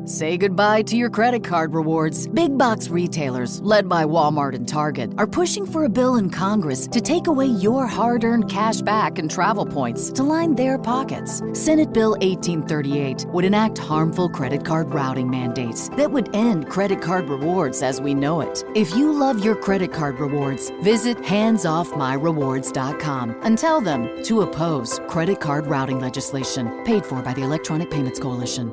Say goodbye to your credit card rewards. Big box retailers, led by Walmart and Target, are pushing for a bill in Congress to take away your hard-earned cash back and travel points to line their pockets. Senate Bill 1838 would enact harmful credit card routing mandates that would end credit card rewards as we know it. If you love your credit card rewards, visit handsoffmyrewards.com and tell them to oppose credit card routing legislation paid for by the Electronic Payments Coalition.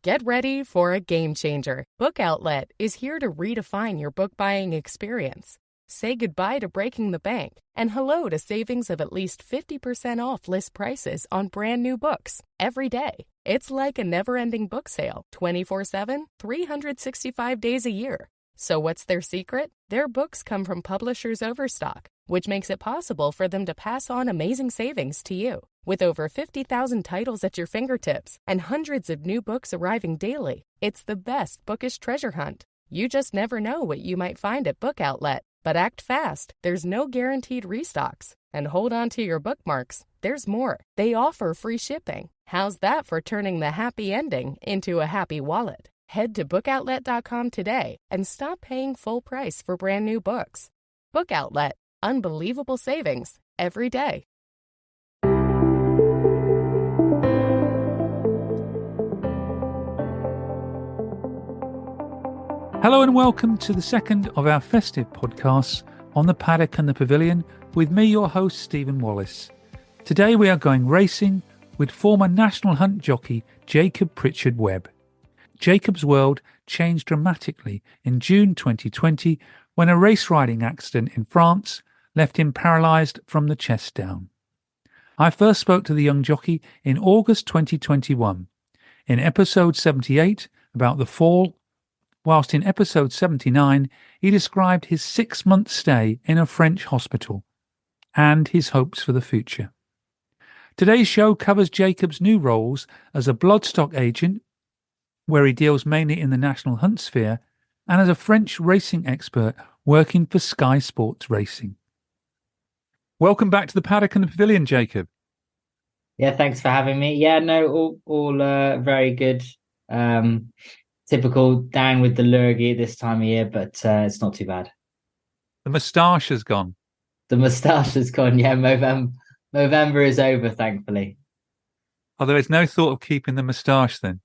Get ready for a game changer. Book Outlet is here to redefine your book buying experience. Say goodbye to breaking the bank and hello to savings of at least 50% off list prices on brand new books every day. It's like a never-ending book sale, 24/7, 365 days a year. So what's their secret? Their books come from publishers' overstock, which makes it possible for them to pass on amazing savings to you. With over 50,000 titles at your fingertips and hundreds of new books arriving daily, it's the best bookish treasure hunt. You just never know what you might find at Book Outlet. But act fast. There's no guaranteed restocks. And hold on to your bookmarks. There's more. They offer free shipping. How's that for turning the happy ending into a happy wallet? Head to bookoutlet.com today and stop paying full price for brand new books. Book Outlet. Unbelievable savings every day. Hello and welcome to the second of our Festive podcasts on the Paddock and The Pavilion with me, your host, Stephen Wallace. Today we are going racing with former National Hunt jockey Jacob Pritchard Webb. Jacob's world changed dramatically in June 2020 when a race riding accident in France left him paralysed from the chest down. I first spoke to the young jockey in August 2021 in episode 78 about the fall, whilst in episode 79 he described his 6-month stay in a French hospital and his hopes for the future. Today's show covers Jacob's new roles as a bloodstock agent, where he deals mainly in the national hunt sphere, and as a French racing expert working for Sky Sports Racing. Welcome back to the Paddock and the Pavilion, Jacob. Yeah, thanks for having me. Yeah, no, all very good. Typical down with the lurgy at this time of year, but it's not too bad. The moustache has gone. The moustache has gone. Yeah, November is over, thankfully. Oh, there is no thought of keeping the moustache then?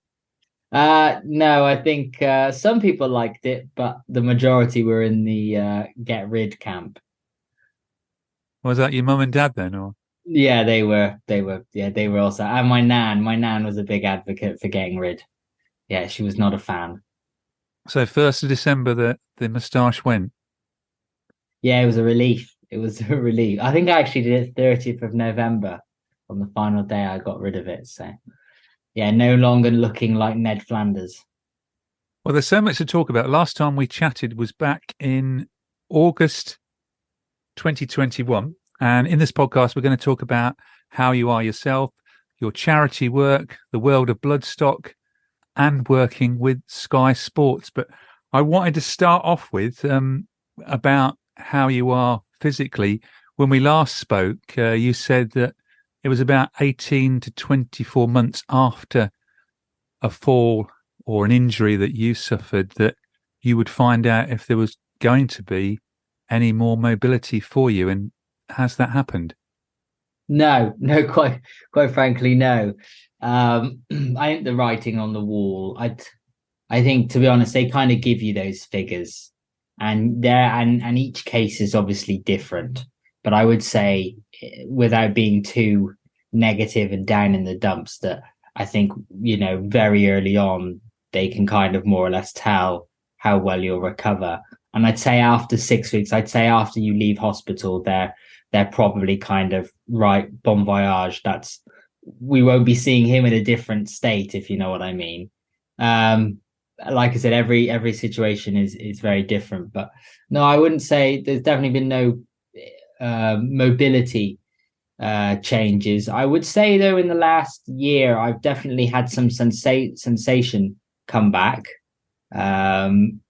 No, I think some people liked it, but the majority were in the get rid camp. Was that your mum and dad then, or? Yeah, they were. Yeah, they were also. And my nan was a big advocate for getting rid. Yeah, she was not a fan. So 1st of December, the moustache went? Yeah, it was a relief. It was a relief. I think I actually did it 30th of November. On the final day, I got rid of it. So, yeah, no longer looking like Ned Flanders. Well, there's so much to talk about. Last time we chatted was back in August 2021. And in this podcast, we're going to talk about how you are yourself, your charity work, the world of bloodstock, and working with Sky Sports. But I wanted to start off with about how you are physically. When we last spoke, you said that it was about 18 to 24 months after a fall or an injury that you suffered that you would find out if there was going to be any more mobility for you. And has that happened? No, quite frankly, no. I think the writing on the wall. I think, to be honest, they kind of give you those figures, and each case is obviously different. But I would say, without being too negative and down in the dumps, that I think, very early on they can kind of more or less tell how well you'll recover. And I'd say after 6 weeks, after you leave hospital, they're probably kind of right. Bon voyage. We won't be seeing him in a different state, if you know what I mean. Like I said, every situation is very different. But no, I wouldn't say there's definitely been no mobility changes. I would say, though, in the last year, I've definitely had some sensation come back, and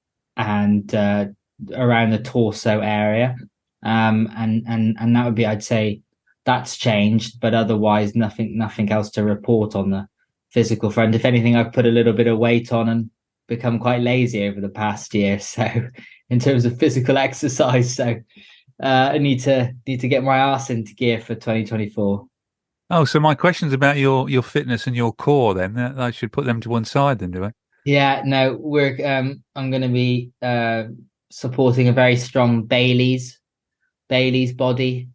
around the torso area, and that would be, I'd say, that's changed, but otherwise nothing else to report on physical front. If anything, I've put a little bit of weight on and become quite lazy over the past year. So in terms of physical exercise, so I need to get my ass into gear for 2024. Oh, so my question's about your fitness and your core then. I should put them to one side then, do I? Yeah, no, I'm going to be supporting a very strong Bailey's body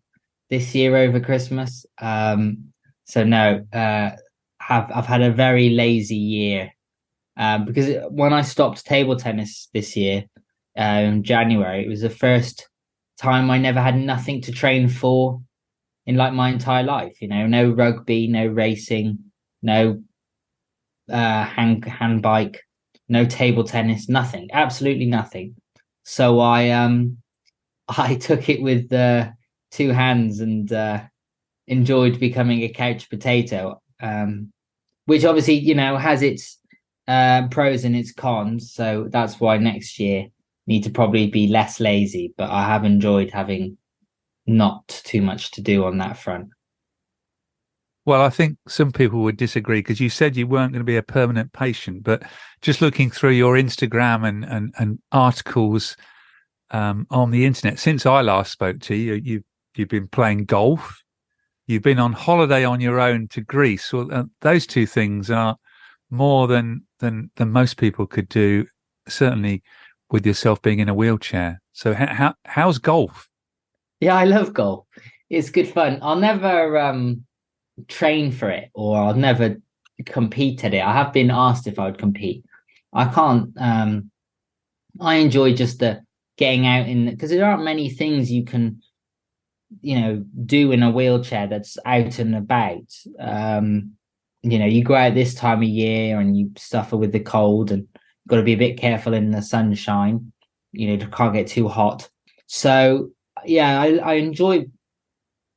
this year over Christmas. So no, I've had a very lazy year because when I stopped table tennis this year in January, it was the first time I never had nothing to train for in like my entire life. No rugby, no racing, no hand bike, no table tennis, nothing, absolutely nothing. So I took it with two hands and enjoyed becoming a couch potato, which obviously has its pros and its cons. So that's why next year need to probably be less lazy. But I have enjoyed having not too much to do on that front. Well, I think some people would disagree because you said you weren't going to be a permanent patient, but just looking through your Instagram and articles on the internet since I last spoke to you, you've been playing golf, you've been on holiday on your own to Greece. Well, those two things are more than most people could do, certainly with yourself being in a wheelchair. So how's golf? Yeah, I love golf. It's good fun. I'll never train for it, or I'll never compete at it. I have been asked if I would compete. I can't. I enjoy just the getting out because there aren't many things you can do in a wheelchair that's out and about. You go out this time of year and you suffer with the cold and got to be a bit careful in the sunshine. Can't get too hot. So yeah, I enjoy.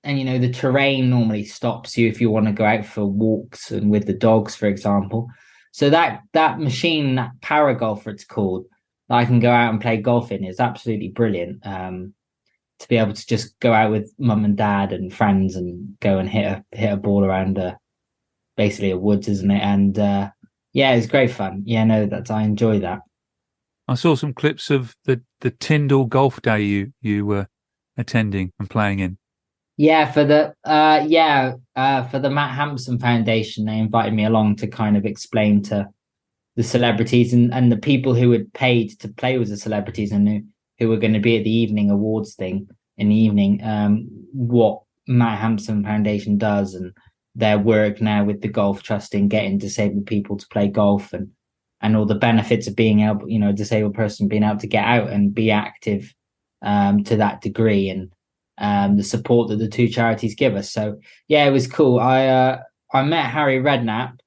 And the terrain normally stops you if you want to go out for walks and with the dogs, for example. So that machine, that para golfer it's called, that I can go out and play golf in is absolutely brilliant. To be able to just go out with mum and dad and friends and go and hit a ball around basically a woods, isn't it? And yeah, it's great fun. Yeah, no, I enjoy that. I saw some clips of the Tindall golf day you were attending and playing in. Yeah, for the Matt Hampson Foundation, they invited me along to kind of explain to the celebrities and the people who had paid to play with the celebrities and who were going to be at the evening awards thing in the evening, what Matt Hampson Foundation does and their work now with the Golf Trust in getting disabled people to play golf and all the benefits of being able, a disabled person being able to get out and be active to that degree, and the support that the two charities give us. So yeah, it was cool. I met Harry Redknapp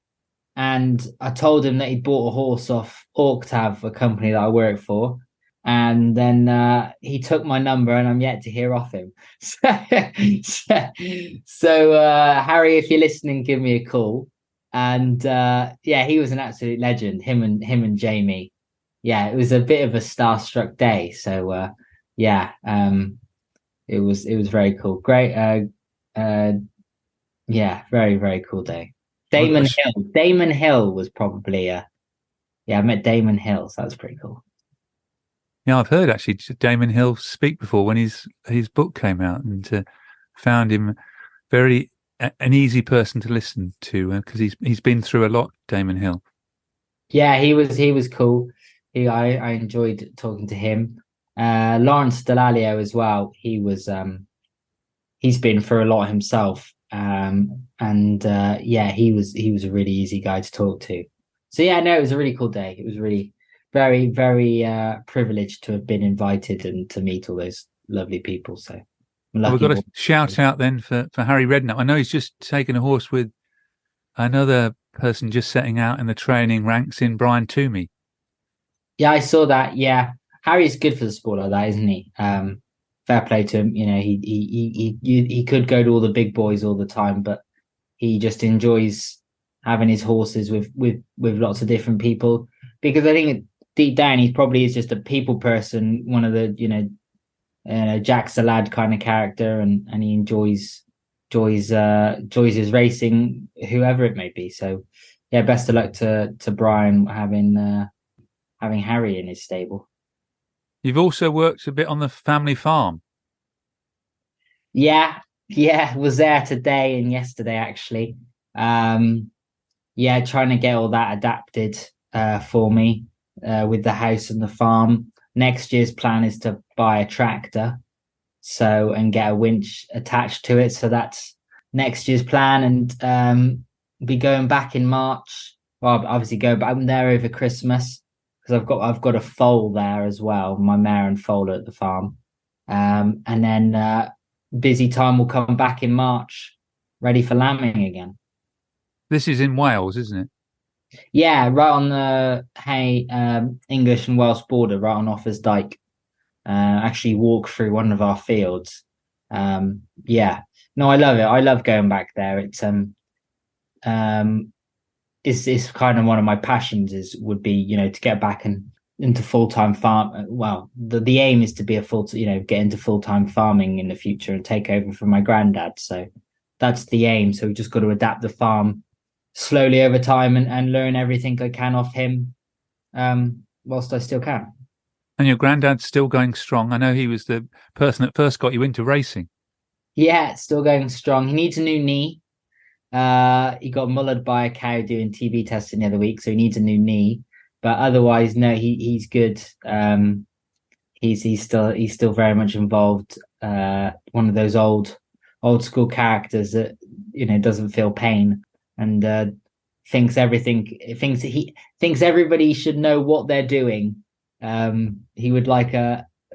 and I told him that he'd bought a horse off Octave, a company that I work for. And then he took my number and I'm yet to hear off him. So Harry, if you're listening, give me a call. And yeah, he was an absolute legend, him and Jamie. Yeah, it was a bit of a starstruck day. So yeah, it was very cool. Great. Yeah, very, very cool day. Damon Hill was probably I met Damon Hill, so that's pretty cool. Yeah, I've heard actually Damon Hill speak before when his book came out, and found him very an easy person to listen to because he's been through a lot. Damon Hill. Yeah, he was cool. I enjoyed talking to him. Lawrence Dallaglio as well. He's been through a lot himself. Yeah, he was a really easy guy to talk to. So yeah, no, it was a really cool day. It was really very, very privileged to have been invited and to meet all those lovely people. So well, we've got a shout out then for Harry Redknapp. I know he's just taken a horse with another person just setting out in the training ranks in Brian Toomey. Yeah, I saw that. Yeah, Harry's good for the sport like that, isn't he? Fair play to him. He could go to all the big boys all the time, but he just enjoys having his horses with lots of different people, because I think deep down he probably is just a people person, one of the Jack's a lad kind of character, and he enjoys his racing, whoever it may be. So yeah, best of luck to Brian having Harry in his stable. You've also worked a bit on the family farm. Yeah, was there today and yesterday actually. Yeah, trying to get all that adapted for me with the house and the farm. Next year's plan is to buy a tractor, and get a winch attached to it. So that's next year's plan, and be going back in March. Well, obviously go, but I'm there over Christmas because I've got a foal there as well, my mare and foal at the farm. And then busy time will come back in March, ready for lambing again. This is in Wales, isn't it? Yeah, right on the English and Welsh border, right on Offers Dyke. Actually walk through one of our fields. Yeah, no, I love it. I love going back there. It's kind of one of my passions would be, to get back into full-time farm. Well, the aim is to be get into full-time farming in the future and take over from my granddad. So that's the aim. So we've just got to adapt the farm slowly over time and learn everything I can off him, whilst I still can. And your granddad's still going strong. I know he was the person that first got you into racing. Yeah, still going strong. He needs a new knee. He got mullered by a cow doing TB testing the other week, so he needs a new knee. But otherwise, no, he's good. He's still very much involved. One of those old school characters that doesn't feel pain and thinks everybody should know what they're doing. He would like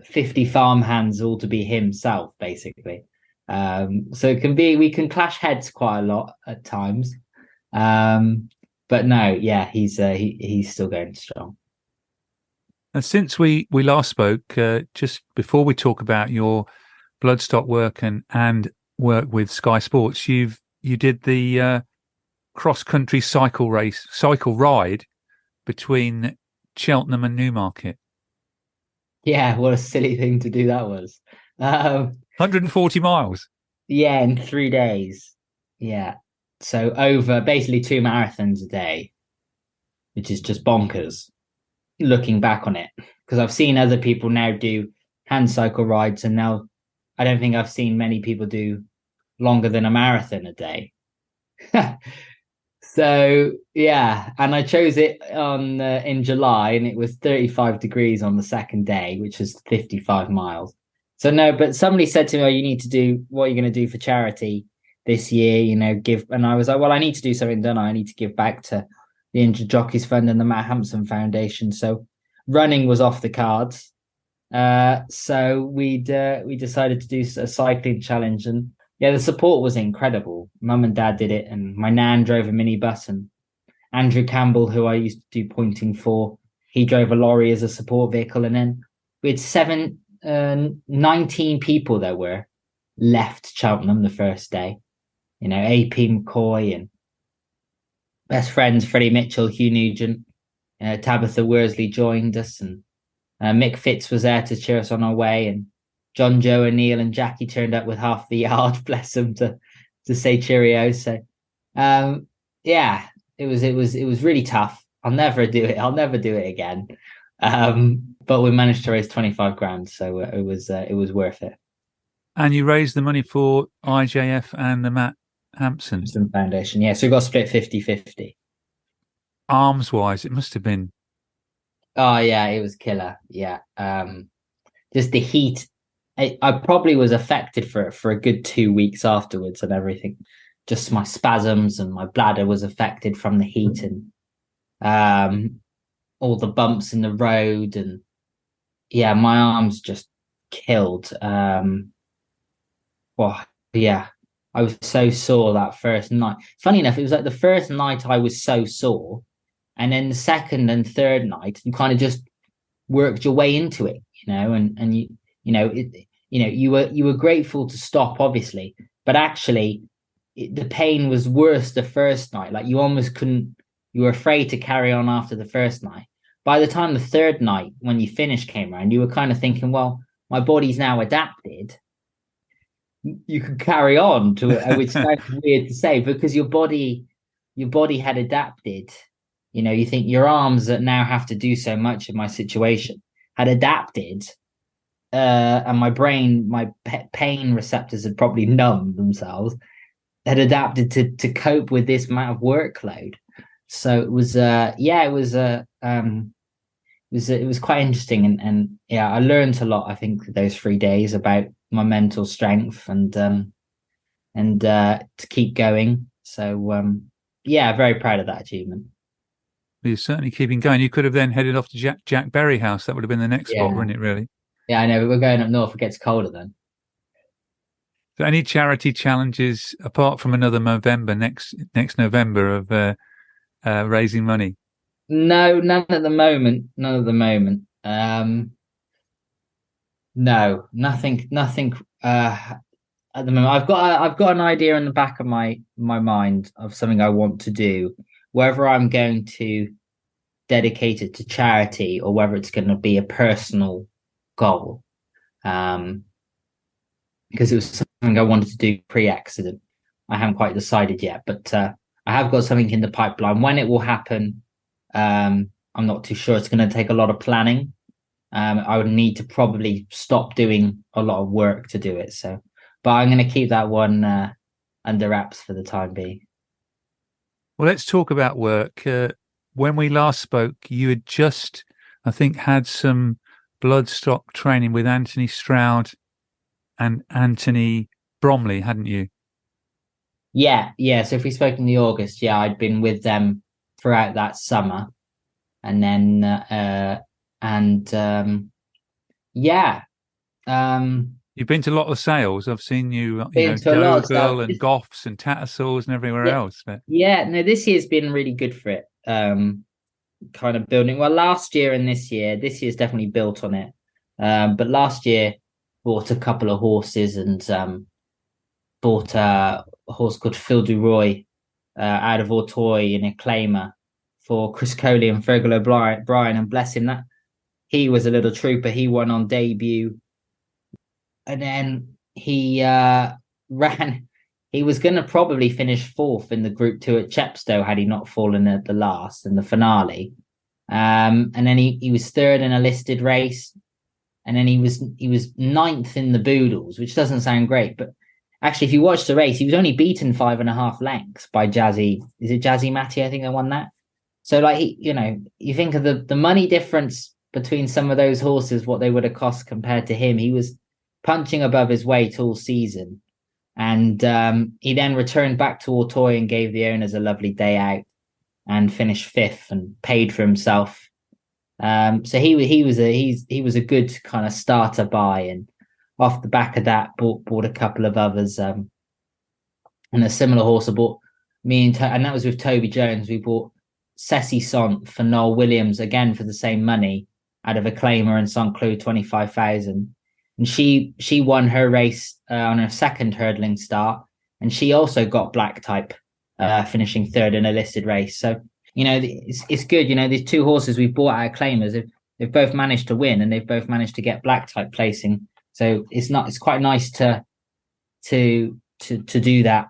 50 farm hands all to be himself, basically. So we can clash heads quite a lot at times. But no, yeah, he's still going strong. And since we last spoke, just before we talk about your bloodstock work and work with Sky Sports, you did the cross-country cycle ride between Cheltenham and Newmarket. Yeah, what a silly thing to do that was. 140 miles. Yeah, in 3 days. Yeah. So over basically 2 marathons a day, which is just bonkers looking back on it. Because I've seen other people now do hand cycle rides, and now I don't think I've seen many people do longer than a marathon a day. So yeah, and I chose it in July, and it was 35 degrees on the second day, which was 55 miles. So no, but somebody said to me, "Oh, you need to do what you're going to do for charity this year, give." And I was like, "Well, I need to do something, don't I? I need to give back to the Injured Jockeys Fund and the Matt Hampson Foundation." So running was off the cards. So we decided to do a cycling challenge, and yeah, the support was incredible. Mum and Dad did it, and my nan drove a minibus, and Andrew Campbell, who I used to do pointing for, he drove a lorry as a support vehicle. And then we had 19 people that were left Cheltenham the first day. AP McCoy and best friends Freddie Mitchell, Hugh Nugent, Tabitha Worsley joined us, and Mick Fitz was there to cheer us on our way, and John, Joe, and Neil and Jackie turned up with half the yard, bless them, to say cheerio. So, yeah, it was really tough. I'll never do it. I'll never do it again. But we managed to raise 25 grand, so it was worth it. And you raised the money for IJF and the Matt Hampson Foundation. Yeah, so we got split 50-50. Arms wise, it must have been. Oh yeah, it was killer. Yeah, just the heat. I probably was affected for a good 2 weeks afterwards and everything. Just my spasms and my bladder was affected from the heat and all the bumps in the road, and yeah, my arms just killed. Well, yeah, I was so sore that first night. Funny enough, it was like the first night I was so sore, and then the second and third night you kind of just worked your way into it, and you were grateful to stop, obviously, but actually the pain was worse the first night. Like you almost couldn't. You were afraid to carry on after the first night. By the time the third night, when you finished, came around, you were kind of thinking, well, my body's now adapted. You could carry on to it, which sounds weird to say, because your body your body had adapted. You think your arms that now have to do so much in my situation had adapted, and my brain, my pain receptors had probably numbed themselves, had adapted to cope with this amount of workload. So it was it was quite interesting, and yeah, I learned a lot, I think, those 3 days about my mental strength and to keep going. So yeah, very proud of that achievement. You're certainly keeping going. You could have then headed off to Jack Berry House. That would have been the next spot, wouldn't it, really? Yeah, I know, but we're going up north. It gets colder then. So any charity challenges apart from another November, next November, of raising money? No, none at the moment. No, nothing at the moment. I've got an idea in the back of my mind of something I want to do, whether I'm going to dedicate it to charity or whether it's going to be a personal goal. Because it was something I wanted to do pre-accident. I haven't quite decided yet, but I have got something in the pipeline. When it will happen, I'm not too sure. It's going to take a lot of planning. I would need to probably stop doing a lot of work to do it. So, but I'm going to keep that one under wraps for the time being. Well, let's talk about work. When we last spoke, you had just, I think, had some bloodstock training with Anthony Stroud and Anthony Bromley, hadn't you? Yeah. So if we spoke in the August, yeah, I'd been with them throughout that summer, and then you've been to a lot of sales. I've seen you been to a lot of Dogle stuff. and Goffs and Tattersalls and everywhere else. But No, this year's been really good for it. Kind of building. Well, last year and this year's definitely built on it. But last year bought a couple of horses and bought a horse called Phil du Roy out of Auteuil in a claimer for Chris Coley and Fergal O'Brien, and bless him, that he was a little trooper. He won on debut, and then he ran. He was going to probably finish fourth in the Group 2 at Chepstow had he not fallen at the last in the finale. And then he was third in a listed race, and then he was ninth in the Boodles, which doesn't sound great, but actually, if you watch the race, he was only beaten 5.5 lengths by Jazzy. Is it Jazzy Matty? I think they won that. So, like, you think of the money difference between some of those horses, what they would have cost compared to him. He was punching above his weight all season. And he then returned back to Auteuil and gave the owners a lovely day out and finished fifth and paid for himself. So he was a good kind of starter buy, and off the back of that bought a couple of others, and a similar horse I bought and that was with Toby Jones. We bought Ceci Sant for Noel Williams, again for the same money, out of a claimer in St. Cloud, 25,000. And she won her race on her second hurdling start, and she also got black type, finishing third in a listed race. So it's good. These two horses we bought out of claimers, they've both managed to win, and they've both managed to get black type placing. So it's quite nice to do that.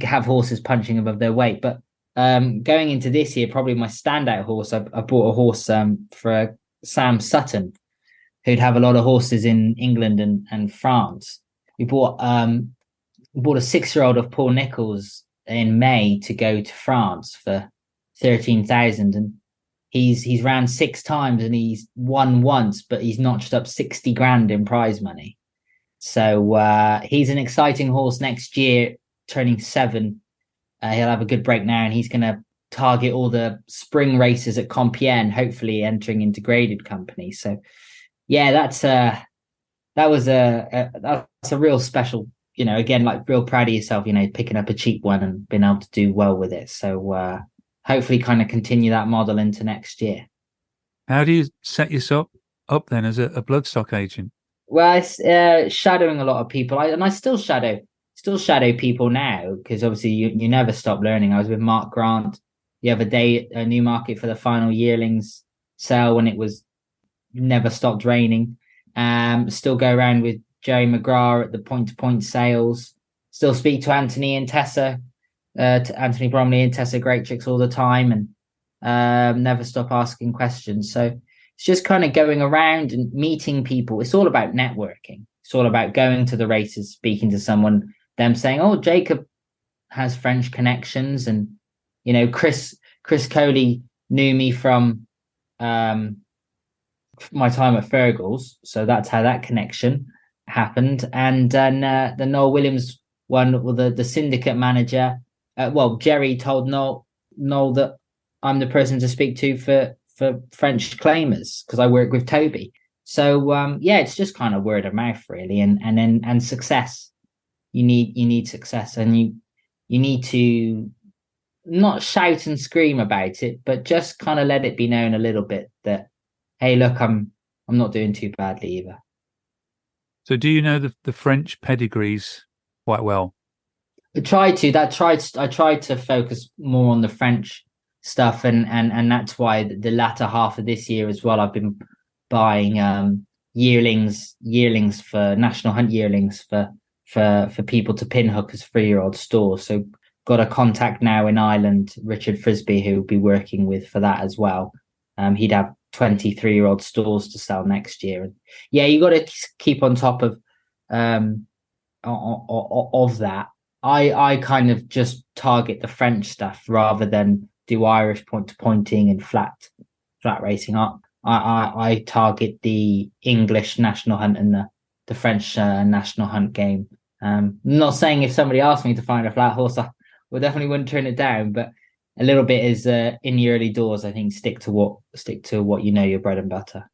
Have horses punching above their weight. But going into this year, probably my standout horse, I bought a horse for Sam Sutton, who'd have a lot of horses in England and France. We bought a 6-year-old of Paul Nicholls in May to go to France for 13,000, and he's ran 6 times and he's won once, but he's notched up 60 grand in prize money. So he's an exciting horse next year, turning 7. He'll have a good break now, and he's going to target all the spring races at Compiègne, hopefully entering into graded company. So yeah, that's a real special, again, like, real proud of yourself, picking up a cheap one and being able to do well with it. So hopefully kind of continue that model into next year. How do you set yourself up then as a bloodstock agent? Well, it's shadowing a lot of people. I still shadow people now, because obviously you never stop learning. I was with Mark Grant the other day at Newmarket for the final yearlings sale when it was never stopped raining. Still go around with Jerry McGrath at the point-to-point sales. Still speak to Anthony and Tessa to Anthony Bromley and Tessa Greattricks all the time, and never stop asking questions. So it's just kind of going around and meeting people. It's all about networking. It's all about going to the races, speaking to someone, them saying, "Oh, Jacob has French connections," and Chris Coley knew me from my time at Fergal's, so that's how that connection happened. And then the Noel Williams one, with the syndicate manager. Jerry told Noel that I'm the person to speak to for French claimers because I work with Toby. So it's just kind of word of mouth really, and success. You need success, and you need to not shout and scream about it, but just kind of let it be known a little bit that, hey, look, I'm not doing too badly either. So do you know the French pedigrees quite well? I tried to focus more on the French stuff, and that's why the latter half of this year as well, I've been buying yearlings for National Hunt yearlings for people to pinhook as 3-year-old stores. So got a contact now in Ireland, Richard Frisby, who will be working with for that as well. He'd have 23-year-old stores to sell next year. And you got to keep on top of that. I kind of just target the French stuff rather than do Irish point-to-pointing and flat racing. I target the English National Hunt and the French National Hunt game. I'm not saying if somebody asked me to find a flat horse, I definitely wouldn't turn it down, but a little bit is in the early doors. I think stick to what your bread and butter.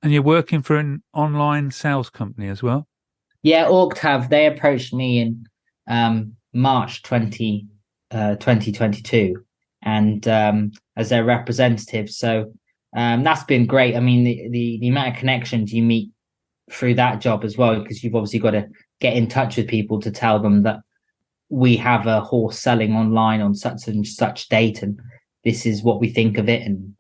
And you're working for an online sales company as well? Yeah, Octave, they approached me in March 2022 and as their representative. So that's been great. I mean, the amount of connections you meet through that job as well, because you've obviously got to get in touch with people to tell them that we have a horse selling online on such and such date, and this is what we think of it, and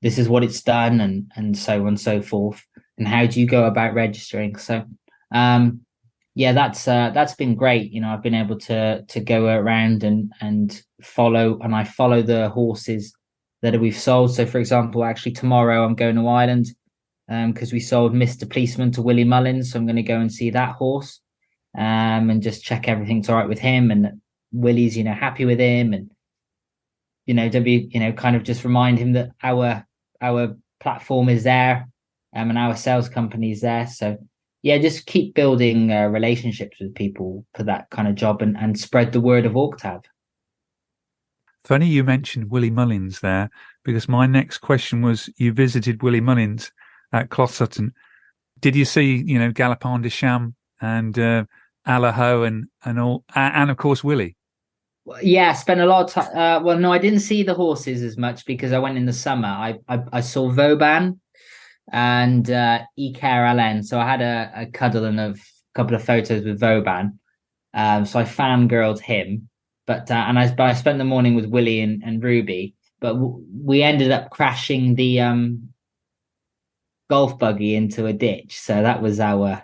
this is what it's done, and so on and so forth. And how do you go about registering? So that's been great. I've been able to go around and follow the horses that we've sold. So for example, actually tomorrow I'm going to Ireland because we sold Mr. Policeman to Willie Mullins. So I'm going to go and see that horse and just check everything's all right with him, and Willie's, happy with him, and, to be, kind of just remind him that our platform is there and our sales company is there. So just keep building relationships with people for that kind of job and spread the word of Octave. Funny you mentioned Willie Mullins there, because my next question was, you visited Willie Mullins at Cloth Sutton. Did you see, Galopin de Cham and Allaho and all, and of course Willie? Yeah, spent a lot of time. No, I didn't see the horses as much because I went in the summer. I saw Vauban and Iker Allen, so I had a cuddle and a couple of photos with Vauban. So I fangirled him, but I spent the morning with Willie and Ruby. But we ended up crashing the golf buggy into a ditch. So that was our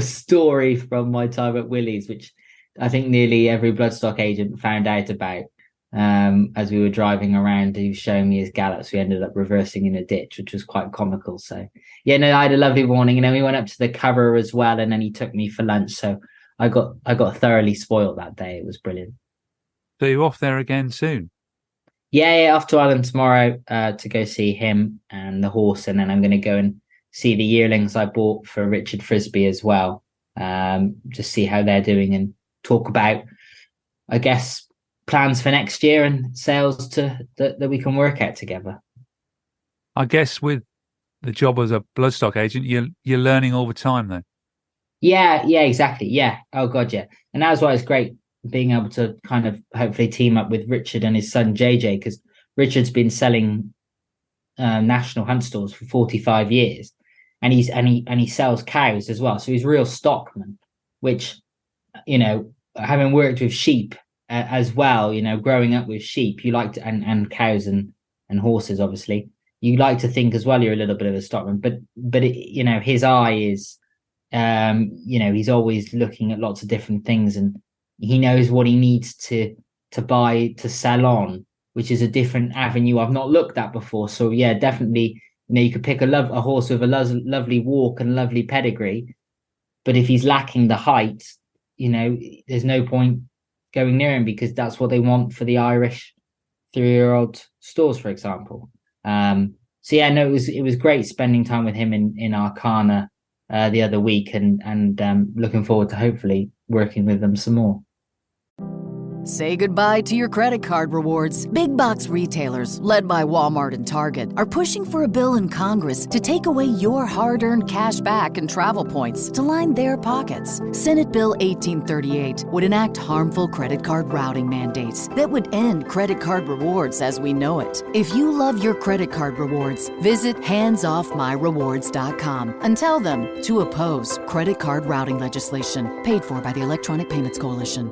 story from my time at Willie's, which I think nearly every bloodstock agent found out about as we were driving around. He was showing me his gallops. We ended up reversing in a ditch, which was quite comical. So I had a lovely morning. We went up to the cover as well, and then he took me for lunch. So I got thoroughly spoiled that day. It was brilliant. So you're off there again soon? Yeah, off to Ireland tomorrow to go see him and the horse, and then I'm going to go and see the yearlings I bought for Richard Frisby as well. Just see how they're doing and talk about, I guess, plans for next year and sales that we can work out together. I guess with the job as a bloodstock agent, you're learning all the time, though. Yeah, exactly. Yeah. Oh God, yeah. And that's why it's great being able to kind of hopefully team up with Richard and his son JJ, because Richard's been selling national hunt stalls for 45 years, and he sells cows as well. So he's a real stockman, which, having worked with sheep as well, growing up with sheep, you like to, and cows and horses, obviously, you like to think as well you're a little bit of a stockman, but his eye is, he's always looking at lots of different things, and he knows what he needs to to buy to sell on, which is a different avenue I've not looked at before. So yeah, definitely, you could pick a horse with a lovely walk and lovely pedigree, but if he's lacking the height, there's no point going near him, because that's what they want for the Irish 3-year-old stores, for example. So yeah, no, it was great spending time with him in Arcana the other week, and looking forward to hopefully working with them some more. Say goodbye to your credit card rewards. Big box retailers, led by Walmart and Target, are pushing for a bill in Congress to take away your hard-earned cash back and travel points to line their pockets. Senate Bill 1838 would enact harmful credit card routing mandates that would end credit card rewards as we know it. If you love your credit card rewards, visit handsoffmyrewards.com and tell them to oppose credit card routing legislation paid for by the Electronic Payments Coalition.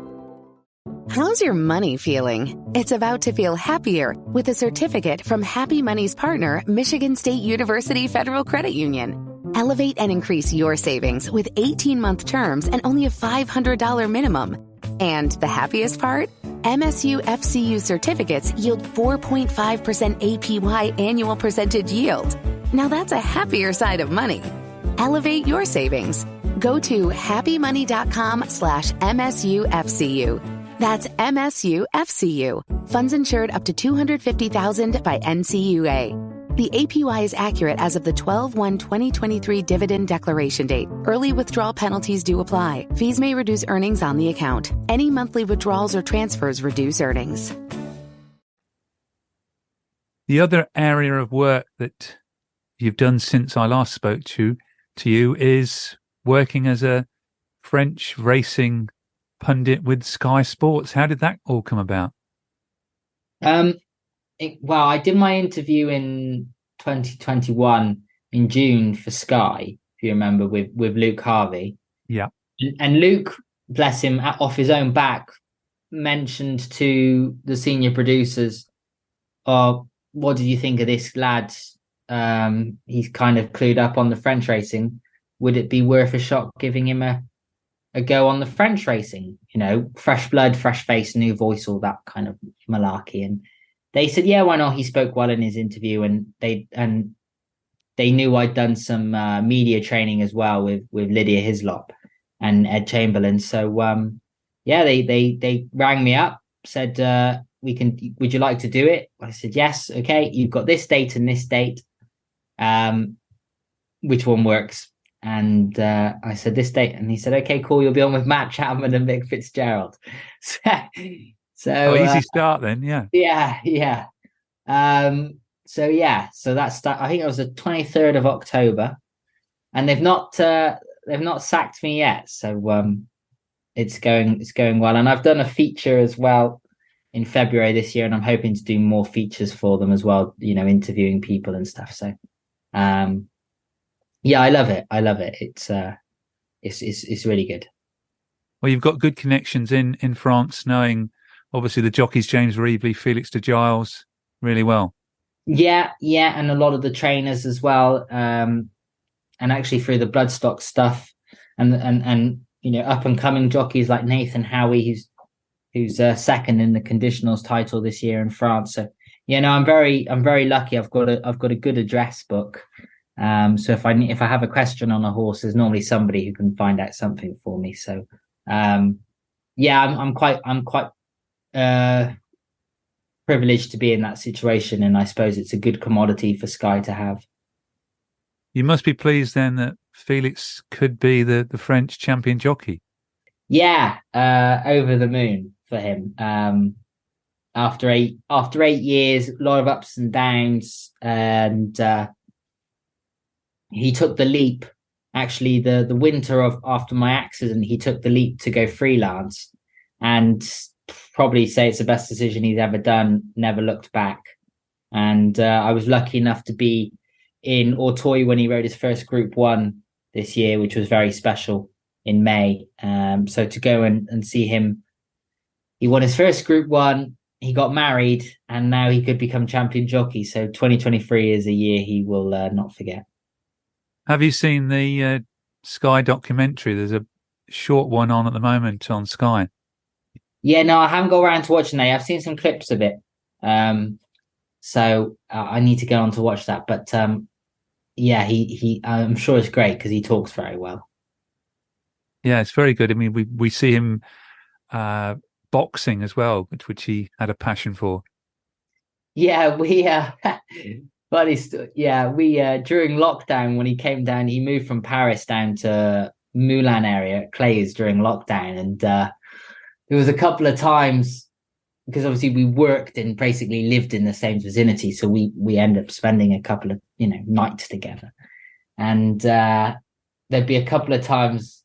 How's your money feeling? It's about to feel happier with a certificate from Happy Money's partner, Michigan State University Federal Credit Union. Elevate and increase your savings with 18-month terms and only a $500 minimum. And the happiest part? MSU FCU certificates yield 4.5% APY annual percentage yield. Now that's a happier side of money. Elevate your savings. Go to happymoney.com/MSUFCU. That's MSUFCU. Funds insured up to $250,000 by NCUA. The APY is accurate as of the 12/1/2023 dividend declaration date. Early withdrawal penalties do apply. Fees may reduce earnings on the account. Any monthly withdrawals or transfers reduce earnings. The other area of work that you've done since I last spoke to you is working as a French racing pundit with Sky Sports. How did that all come about? Well, I did my interview in 2021 in June for Sky, if you remember, with Luke Harvey. Yeah. And Luke, bless him, off his own back, mentioned to the senior producers, what did you think of this lad? He's kind of clued up on the French racing. Would it be worth a shot giving him a go on the French racing? Fresh blood, fresh face, new voice, all that kind of malarkey. And they said, yeah, why not? He spoke well in his interview, and they knew I'd done some media training as well with Lydia Hislop and Ed Chamberlain. So they rang me up, said, would you like to do it? I said, yes. Okay, you've got this date and this date. Which one works? And I said, this date. And he said, okay, cool. You'll be on with Matt Chapman and Mick Fitzgerald. So easy start then. Yeah. Yeah. So that's, I think it was the 23rd of October, and they've not sacked me yet. So it's going well. And I've done a feature as well in February this year, and I'm hoping to do more features for them as well, interviewing people and stuff. So yeah, I love it. It's really good. Well, you've got good connections in France, knowing obviously the jockeys James Reevely, Felix de Giles really well. Yeah, and a lot of the trainers as well, and actually through the bloodstock stuff, and up and coming jockeys like Nathan Howie, who's second in the conditionals title this year in France. So I'm very lucky. I've got a good address book. So if I have a question on a horse, there's normally somebody who can find out something for me. So I'm quite privileged to be in that situation, and I suppose it's a good commodity for Sky to have. You must be pleased then that Felix could be the French champion jockey. Yeah, over the moon for him. After 8 years, a lot of ups and downs, and he took the leap. Actually, the winter after my accident, he took the leap to go freelance, and probably say it's the best decision he's ever done. Never looked back. And I was lucky enough to be in Auteuil when he rode his first Group 1 this year, which was very special in May. So to go and see him, he won his first Group 1, he got married, and now he could become champion jockey. So 2023 is a year he will not forget. Have you seen the Sky documentary? There's a short one on at the moment on Sky. Yeah, no, I haven't got around to watching that. I've seen some clips of it. So I need to get on to watch that. But yeah, he I'm sure it's great because he talks very well. Yeah, it's very good. I mean, we see him boxing as well, which he had a passion for. Yeah, we yeah, we during lockdown when he came down, he moved from Paris down to Moulin area, Clays during lockdown, and there was a couple of times because obviously we worked and basically lived in the same vicinity, so we end up spending a couple of nights together, and there'd be a couple of times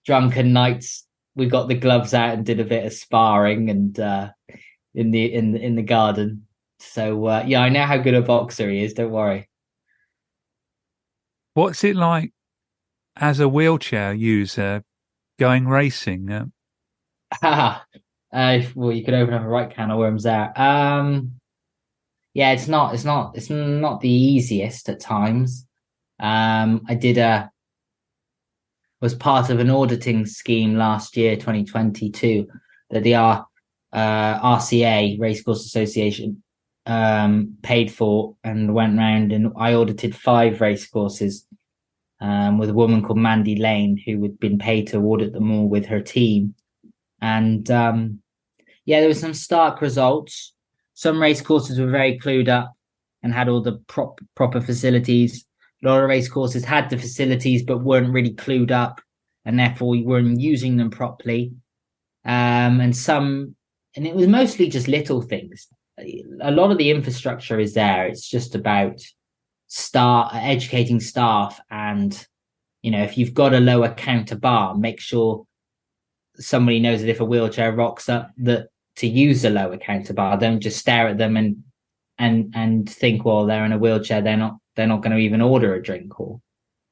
drunken nights we got the gloves out and did a bit of sparring and in the garden. So yeah, I know how good a boxer he is, don't worry. What's it like as a wheelchair user going racing? Well, you could open up a right can of worms there. Yeah, it's not the easiest at times. I was part of an auditing scheme last year, 2022, that the RCA, Racecourse Association, paid for, and went round, and I audited 5 racecourses with a woman called Mandy Lane, who had been paid to audit them all with her team. And yeah, there were some stark results. Some racecourses were very clued up and had all the proper facilities. A lot of racecourses had the facilities but weren't really clued up, and therefore we weren't using them properly. And it was mostly just little things. A lot of the infrastructure is there. It's just about educating staff, and if you've got a lower counter bar, make sure somebody knows that if a wheelchair rocks up, that to use a lower counter bar. Don't just stare at them and think, well, they're in a wheelchair, they're not going to even order a drink or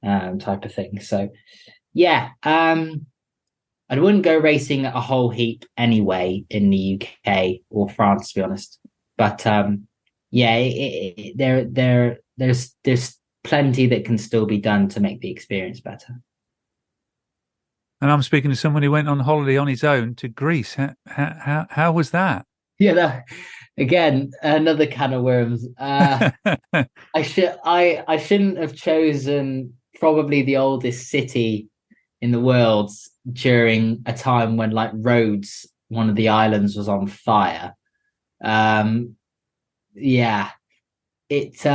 type of thing. So yeah, I wouldn't go racing a whole heap anyway in the UK or France, to be honest. But yeah, there's plenty that can still be done to make the experience better. And I'm speaking to someone who went on holiday on his own to Greece. How was that? Yeah, again, another can of worms. I shouldn't have chosen probably the oldest city in the world during a time when Rhodes, one of the islands, was on fire. Yeah, it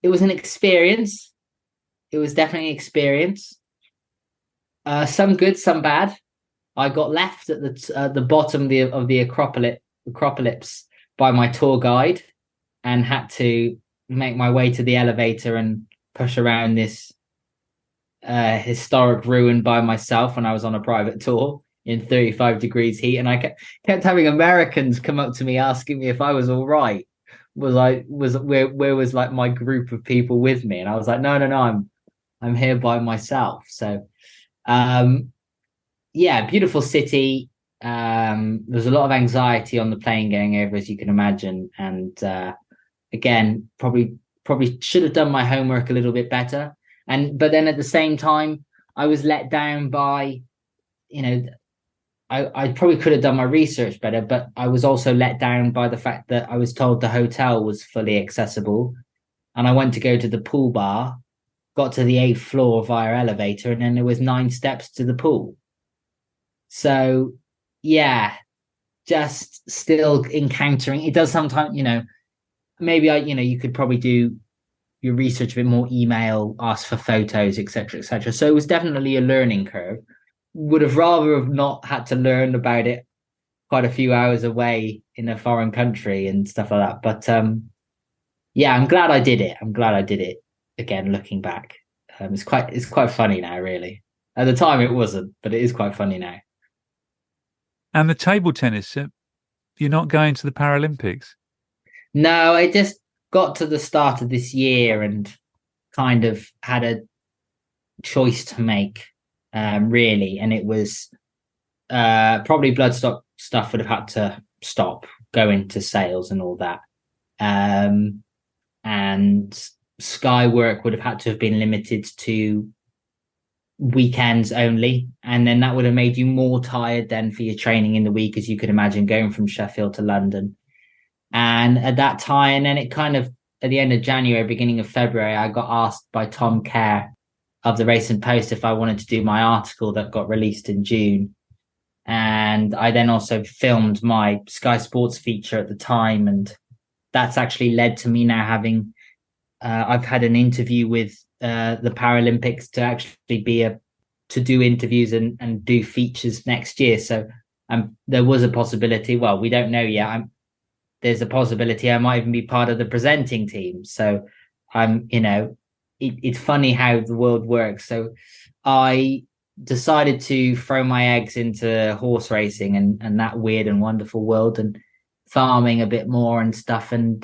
was an experience. It was definitely an experience. Some good, some bad. I got left at the bottom of the Acropolis by my tour guide, and had to make my way to the elevator and push around this historic ruin by myself when I was on a private tour in 35 degrees heat. And I kept having Americans come up to me asking me if I was all right. Where was my group of people with me? And I was like, no, I'm here by myself. So yeah, beautiful city. There's a lot of anxiety on the plane going over, as you can imagine. And again, probably should have done my homework a little bit better. But then at the same time, I was let down by, I probably could have done my research better, but I was also let down by the fact that I was told the hotel was fully accessible. And I went to go to the pool bar, got to the 8th floor via elevator, and then there was 9 steps to the pool. So yeah, just still encountering it. Does sometimes, maybe you could probably do your research a bit more, email, ask for photos, etc., etc. So it was definitely a learning curve. Would have rather have not had to learn about it quite a few hours away in a foreign country and stuff like that. But yeah, I'm glad I did it. Again, looking back, it's quite funny now, really. At the time it wasn't, but it is quite funny now. And the table tennis, you're not going to the Paralympics? No, I just got to the start of this year and kind of had a choice to make, really. And it was probably bloodstock stuff would have had to stop, go into sales and all that. And Sky work would have had to have been limited to weekends only, and then that would have made you more tired then for your training in the week, as you could imagine, going from Sheffield to London. And at that time, and then it kind of, at the end of January, beginning of February, I got asked by Tom Kerr of the Racing Post if I wanted to do my article that got released in June. And I then also filmed my Sky Sports feature at the time. And that's actually led to me now having, I've had an interview with the Paralympics to actually to do interviews and do features next year. So there was a possibility. Well, we don't know yet. There's a possibility I might even be part of the presenting team. So it's funny how the world works. So I decided to throw my eggs into horse racing and that weird and wonderful world, and farming a bit more and stuff, and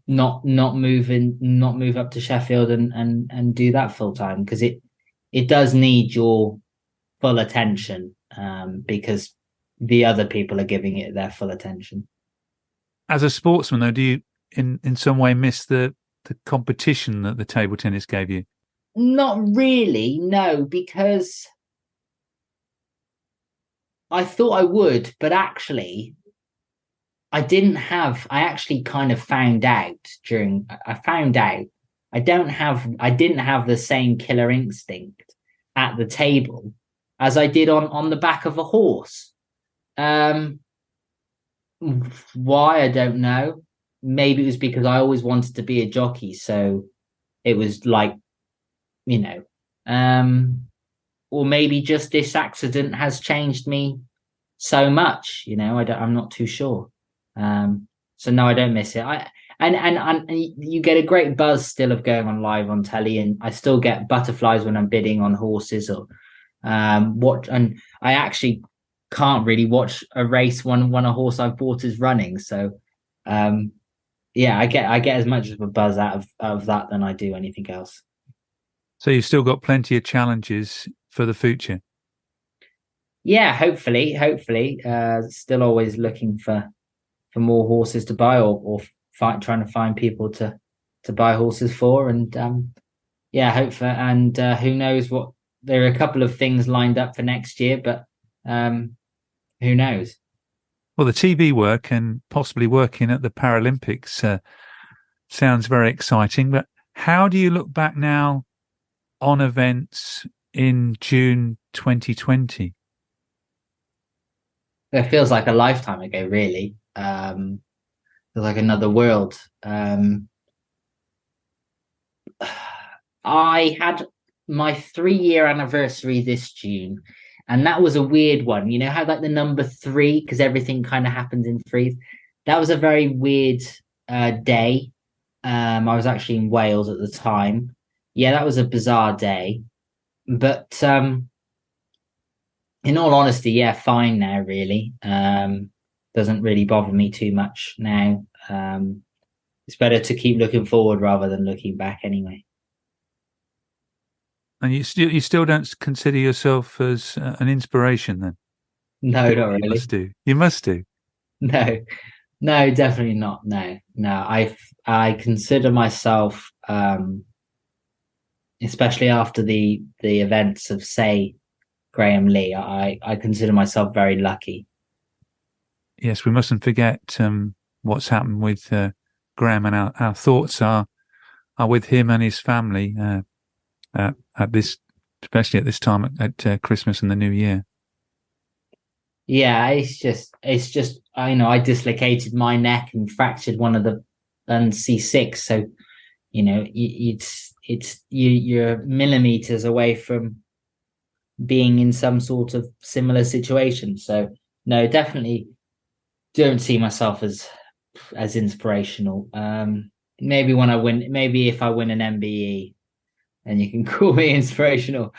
not move up to Sheffield and do that full time, because it does need your full attention, because the other people are giving it their full attention. As a sportsman, though, do you in some way miss the competition that the table tennis gave you? Not really, no, because I thought I would, but actually I actually kind of found out I didn't have the same killer instinct at the table as I did on the back of a horse. Why, I don't know. Maybe it was because I always wanted to be a jockey, so it was like, or maybe just this accident has changed me so much, I'm not too sure. So no, I don't miss it. And you get a great buzz still of going on live on telly, and I still get butterflies when I'm bidding on horses or and I actually can't really watch a race when a horse I've bought is running. So I get as much of a buzz out of that than I do anything else. So you've still got plenty of challenges for the future. Yeah, hopefully, still always looking for more horses to buy, or trying to find people to buy horses for, and hopefully, and who knows what. There are a couple of things lined up for next year, but who knows? Well, the TV work and possibly working at the Paralympics sounds very exciting. But how do you look back now on events in June 2020? It feels like a lifetime ago, really. Feels like another world. I had my 3-year anniversary this June, and that was a weird one. You know how like the number 3, because everything kind of happens in threes. That was a very weird day. I was actually in Wales at the time. Yeah, that was a bizarre day. But in all honesty, yeah, fine now, really. Doesn't really bother me too much now. It's better to keep looking forward rather than looking back anyway. And you still don't consider yourself as an inspiration, then? No, not really. You must do. No, definitely not. No. I consider myself, especially after the events of, say, Graham Lee, I consider myself very lucky. Yes, we mustn't forget what's happened with Graham, and our thoughts are with him and his family especially at this time at Christmas and the New Year. Yeah, it's just I dislocated my neck and fractured one of the C6, so you're millimeters away from being in some sort of similar situation. So no, definitely don't see myself as inspirational. Maybe if I win an MBE, and you can call me inspirational.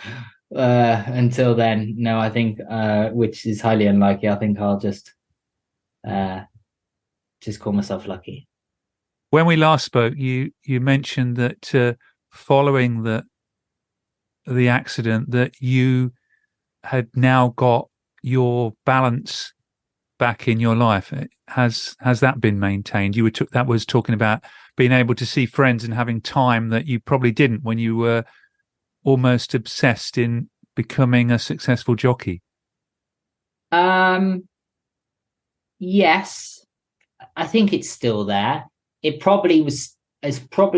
Until then, no, I think which is highly unlikely. I think I'll just call myself lucky. When we last spoke, you mentioned that following the accident, that you had now got your balance back in your life. Has that been maintained? That was talking about being able to see friends and having time that you probably didn't when you were almost obsessed in becoming a successful jockey? Yes, I think it's still there. It's probably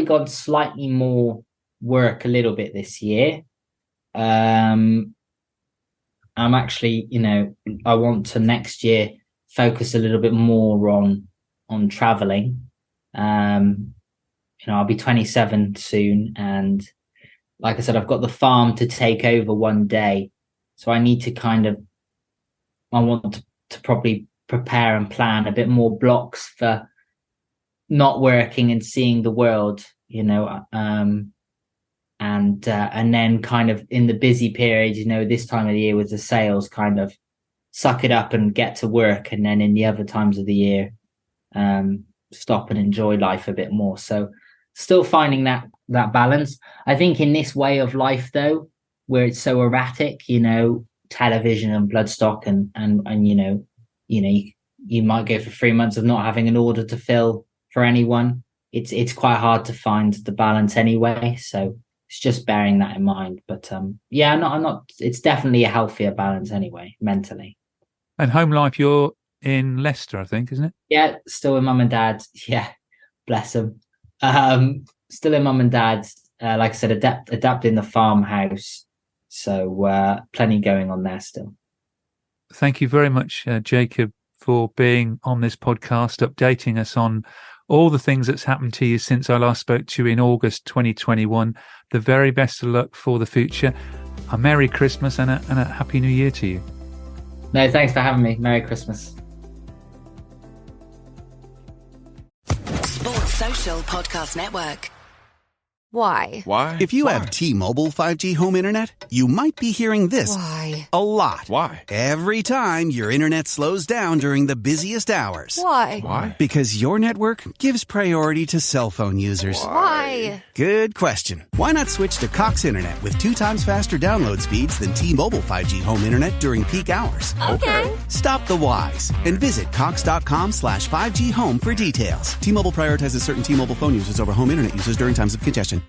got slightly more work a little bit this year. I'm actually, I want to next year focus a little bit more on traveling. I'll be 27 soon, and like I said, I've got the farm to take over one day, so I need to I want to probably prepare and plan a bit more blocks for not working and seeing the world, and then kind of in the busy period, this time of the year with the sales, kind of suck it up and get to work, and then in the other times of the year, stop and enjoy life a bit more. So still finding that balance. I think in this way of life, though, where it's so erratic, television and bloodstock, and you might go for 3 months of not having an order to fill for anyone. It's quite hard to find the balance anyway. So it's just bearing that in mind. But I'm not. It's definitely a healthier balance anyway, mentally. And home life, you're in Leicester, I think, isn't it? Yeah, still with mum and dad. Yeah, bless them. Still in mum and dad's. Like I said, adapting the farmhouse. So plenty going on there still. Thank you very much, Jacob, for being on this podcast, updating us on all the things that's happened to you since I last spoke to you in August 2021. The very best of luck for the future. A Merry Christmas and a Happy New Year to you. No, thanks for having me. Merry Christmas. Sports Social Podcast Network. Why? If you have T-Mobile 5G home internet, you might be hearing this Why? a lot. Why? Every time your internet slows down during the busiest hours. Why? Because your network gives priority to cell phone users. Why? Good question. Why not switch to Cox Internet with 2 times faster download speeds than T-Mobile 5G home internet during peak hours? Okay. Stop the whys and visit cox.com/5G home for details. T-Mobile prioritizes certain T-Mobile phone users over home internet users during times of congestion.